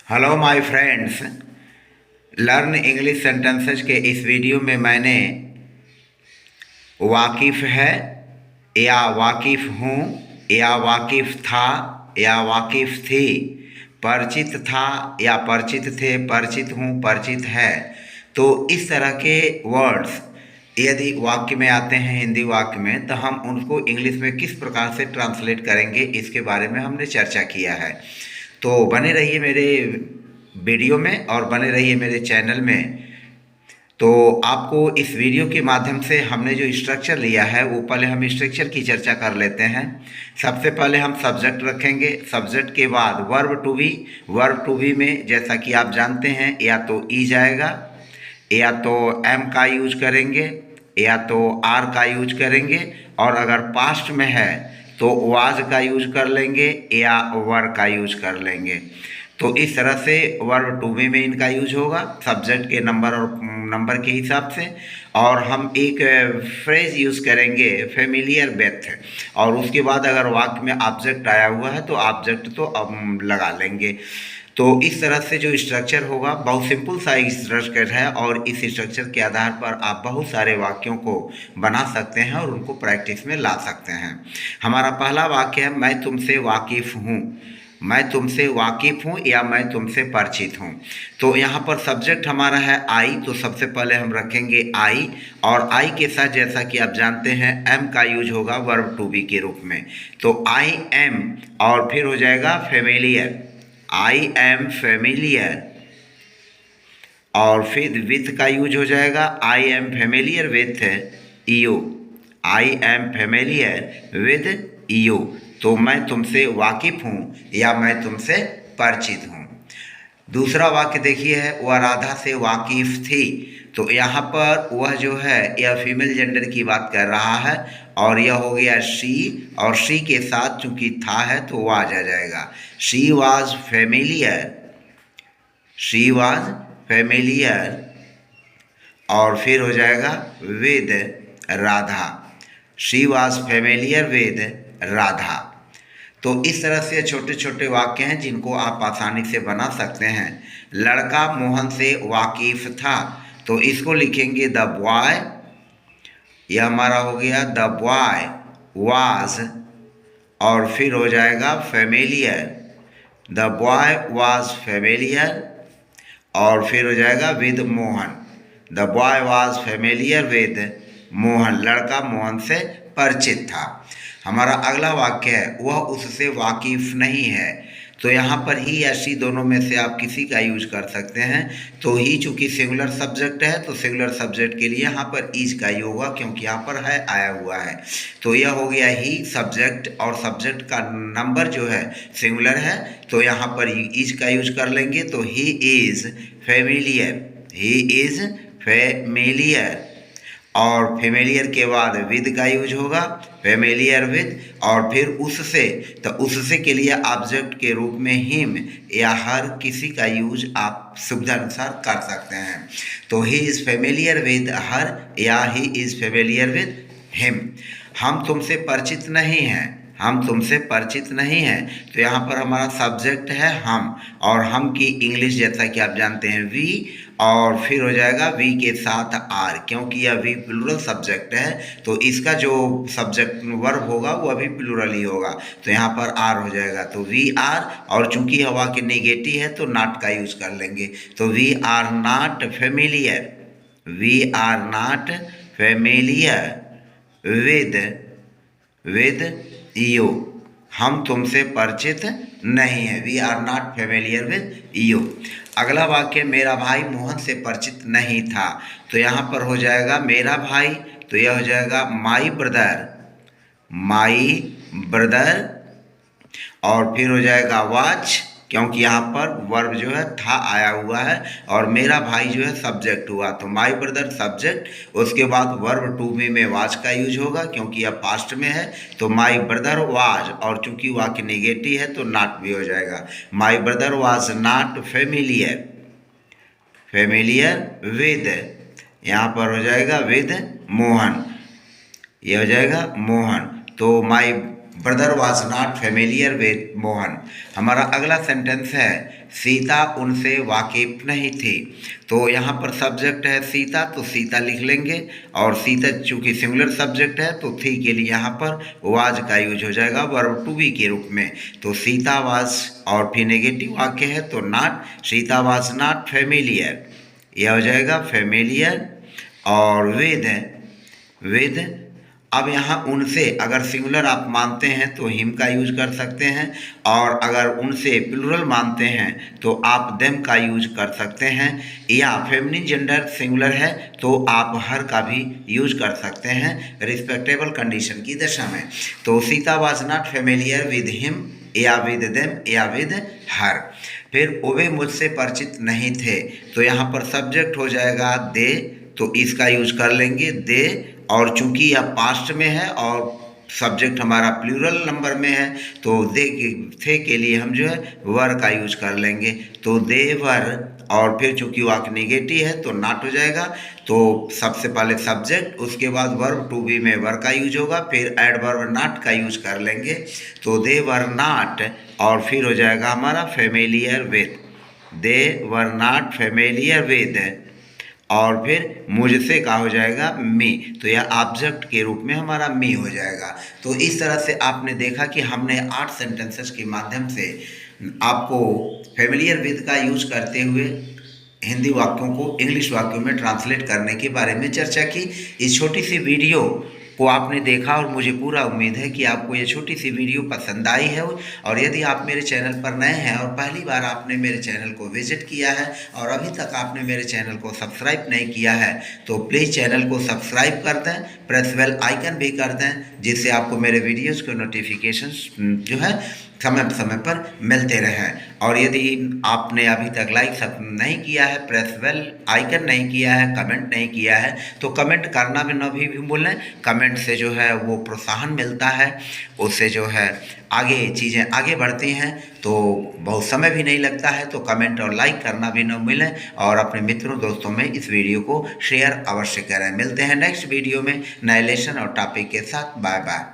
Hello my friends. Learn English sentences के इस video में मैंने वाकिफ़ है या वाकिफ़ हूँ या वाकिफ़ था या वाकिफ़ थी, परिचित था या परिचित थे, परिचित हूँ, परिचित है, तो इस तरह के वर्ड्स यदि वाक्य में आते हैं हिंदी वाक्य में, तो हम उनको इंग्लिश में किस प्रकार से ट्रांसलेट करेंगे इसके बारे में हमने चर्चा किया है। तो बने रहिए मेरे वीडियो में और बने रहिए मेरे चैनल में। तो आपको इस वीडियो के माध्यम से हमने जो स्ट्रक्चर लिया है वो पहले हम स्ट्रक्चर की चर्चा कर लेते हैं। सबसे पहले हम सब्जेक्ट रखेंगे, सब्जेक्ट के बाद वर्ब टू बी में जैसा कि आप जानते हैं या तो ई जाएगा या तो एम का यूज करेंगे या तो आर का यूज करेंगे, और अगर पास्ट में है तो वाज का यूज कर लेंगे या वर का यूज कर लेंगे। तो इस तरह से वर्ब टू बी में इनका यूज होगा सब्जेक्ट के नंबर के हिसाब से। और हम एक फ्रेज यूज़ करेंगे फेमिलियर विथ, और उसके बाद अगर वाक्य में ऑब्जेक्ट आया हुआ है तो ऑब्जेक्ट तो अब लगा लेंगे। तो इस तरह से जो स्ट्रक्चर होगा बहुत सिंपल सा स्ट्रक्चर है, और इस स्ट्रक्चर के आधार पर आप बहुत सारे वाक्यों को बना सकते हैं और उनको प्रैक्टिस में ला सकते हैं। हमारा पहला वाक्य है मैं तुमसे वाकिफ़ हूँ। मैं तुमसे वाकिफ़ हूँ या मैं तुमसे परिचित हूँ। तो यहाँ पर सब्जेक्ट हमारा है आई, तो सबसे पहले हम रखेंगे आई, और आई के साथ जैसा कि आप जानते हैं एम का यूज होगा वर्ब टू बी के रूप में। तो आई एम, और फिर हो जाएगा फेमिलियर, आई एम फेमिलियर, और फिर विथ का यूज हो जाएगा I am familiar with you, I am familiar with you. तो मैं तुमसे वाकिफ़ हूँ या मैं तुमसे परिचित हूँ। दूसरा वाक्य देखिए है वह राधा से वाकिफ़ थी। तो यहाँ पर वह जो है यह फीमेल जेंडर की बात कर रहा है, और यह हो गया शी, और शी के साथ चूंकि था है तो वाज आ जाएगा। She was familiar, she was familiar, और फिर हो जाएगा with Radha, she was familiar with Radha. तो इस तरह से छोटे छोटे वाक्य हैं जिनको आप आसानी से बना सकते हैं। लड़का मोहन से वाकिफ था, तो इसको लिखेंगे द बॉय, यह हमारा हो गया द बॉय वाज, और फिर हो जाएगा familiar, the boy was familiar, और फिर हो जाएगा with Mohan, the boy was familiar with Mohan, लड़का मोहन से परिचित था। हमारा अगला वाक्य है वह उससे वाकिफ नहीं है। तो यहाँ पर ही या शी दोनों में से आप किसी का यूज कर सकते हैं। तो ही चूंकि सिंगुलर सब्जेक्ट है तो सिंगुलर सब्जेक्ट के लिए यहाँ पर इज का ही होगा, क्योंकि यहाँ पर है आया हुआ है। तो यह हो गया ही सब्जेक्ट, और सब्जेक्ट का नंबर जो है सिंगुलर है तो यहाँ पर इज का यूज कर लेंगे। तो he is familiar, he is familiar, और फेमिलियर के बाद विद का यूज होगा, फेमिलियर विद, और फिर उससे, तो उससे के लिए ऑब्जेक्ट के रूप में हिम या हर किसी का यूज आप सुविधा अनुसार कर सकते हैं। तो he is familiar with her या he is familiar with him. हम तुमसे परिचित नहीं हैं, हम तुमसे परिचित नहीं हैं, तो यहाँ पर हमारा सब्जेक्ट है हम, और हम की इंग्लिश जैसा कि आप जानते हैं वी, और फिर हो जाएगा वी के साथ आर, क्योंकि यह वी प्लूरल सब्जेक्ट है तो इसका जो सब्जेक्ट वर्ब होगा वह भी प्लूरल ही होगा, तो यहाँ पर आर हो जाएगा। तो वी आर, और चूंकि हवा के निगेटिव है तो नॉट का यूज कर लेंगे। तो we are not familiar, we are not familiar with you, हम तुमसे परिचित नहीं है, we are not familiar with you. अगला वाक्य मेरा भाई मोहन से परिचित नहीं था। तो यहाँ पर हो जाएगा मेरा भाई, तो यह हो जाएगा माई ब्रदर, माई ब्रदर, और फिर हो जाएगा वाच, क्योंकि यहाँ पर वर्ब जो है था आया हुआ है, और मेरा भाई जो है सब्जेक्ट हुआ, तो माई ब्रदर सब्जेक्ट, उसके बाद वर्ब टू बी में वाज का यूज होगा क्योंकि यह पास्ट में है। तो माई ब्रदर वाज, और चूंकि वाक्य निगेटिव है तो नॉट भी हो जाएगा। My brother was not familiar, familiar with, यहाँ पर हो जाएगा विद मोहन, यह हो जाएगा मोहन। तो my brother was not familiar with Mohan. हमारा अगला सेंटेंस है सीता उनसे वाकिफ नहीं थी। तो यहाँ पर सब्जेक्ट है सीता, तो सीता लिख लेंगे, और सीता चूँकि सिंगुलर सब्जेक्ट है तो थी के लिए यहाँ पर वाज का यूज हो जाएगा वर्ब टू बी के रूप में। तो सीता वाज, और फिर नेगेटिव वाक्य है तो not, Sita was not familiar, यह हो जाएगा फेमिलियर। और विद अब यहाँ उनसे अगर सिंगुलर आप मानते हैं तो हिम का यूज कर सकते हैं, और अगर उनसे प्लूरल मानते हैं तो आप देम का यूज कर सकते हैं, या फेमिनिन जेंडर सिंगुलर है तो आप हर का भी यूज कर सकते हैं रिस्पेक्टेबल कंडीशन की दशा में। तो Sita was not familiar with him, या विद देम, या विद हर। फिर वे मुझसे परिचित नहीं थे, तो यहाँ पर सब्जेक्ट हो जाएगा दे, तो इसका यूज कर लेंगे दे, और चूंकि यह पास्ट में है और सब्जेक्ट हमारा प्लूरल नंबर में है तो दे थे के लिए हम जो है वर का यूज कर लेंगे, तो दे वर। और फिर चूंकि वाक्य नेगेटिव है तो नॉट हो जाएगा, तो सबसे पहले सब्जेक्ट, उसके बाद वर्ब टू बी में वर का यूज होगा, फिर एडवर्ब नॉट का यूज कर लेंगे, तो दे वर नॉट, और फिर हो जाएगा हमारा familiar with, they were not familiar with, और फिर मुझसे का हो जाएगा मी, तो यह ऑब्जेक्ट के रूप में हमारा मी हो जाएगा। तो इस तरह से आपने देखा कि हमने 8 सेंटेंसेस के माध्यम से आपको फेमिलियर विद का यूज करते हुए हिंदी वाक्यों को इंग्लिश वाक्यों में ट्रांसलेट करने के बारे में चर्चा की। इस छोटी सी वीडियो को आपने देखा और मुझे पूरा उम्मीद है कि आपको ये छोटी सी वीडियो पसंद आई है। और यदि आप मेरे चैनल पर नए हैं और पहली बार आपने मेरे चैनल को विजिट किया है और अभी तक आपने मेरे चैनल को सब्सक्राइब नहीं किया है तो प्लीज़ चैनल को सब्सक्राइब कर दें, प्रेस बेल आइकन भी कर दें, जिससे आपको मेरे वीडियोज़ के नोटिफिकेशंस जो है समय समय पर मिलते रहें। और यदि आपने अभी तक लाइक नहीं किया है, प्रेस बेल आइकन नहीं किया है, कमेंट नहीं किया है, तो कमेंट करना भी न भी भूलें। कमेंट से जो है वो प्रोत्साहन मिलता है, उससे जो है आगे चीज़ें आगे बढ़ती हैं, तो बहुत समय भी नहीं लगता है। तो कमेंट और लाइक करना भी न भूलें, और अपने मित्रों दोस्तों में इस वीडियो को शेयर अवश्य करें। मिलते हैं नेक्स्ट वीडियो में नए लेसन और टॉपिक के साथ। Bye bye.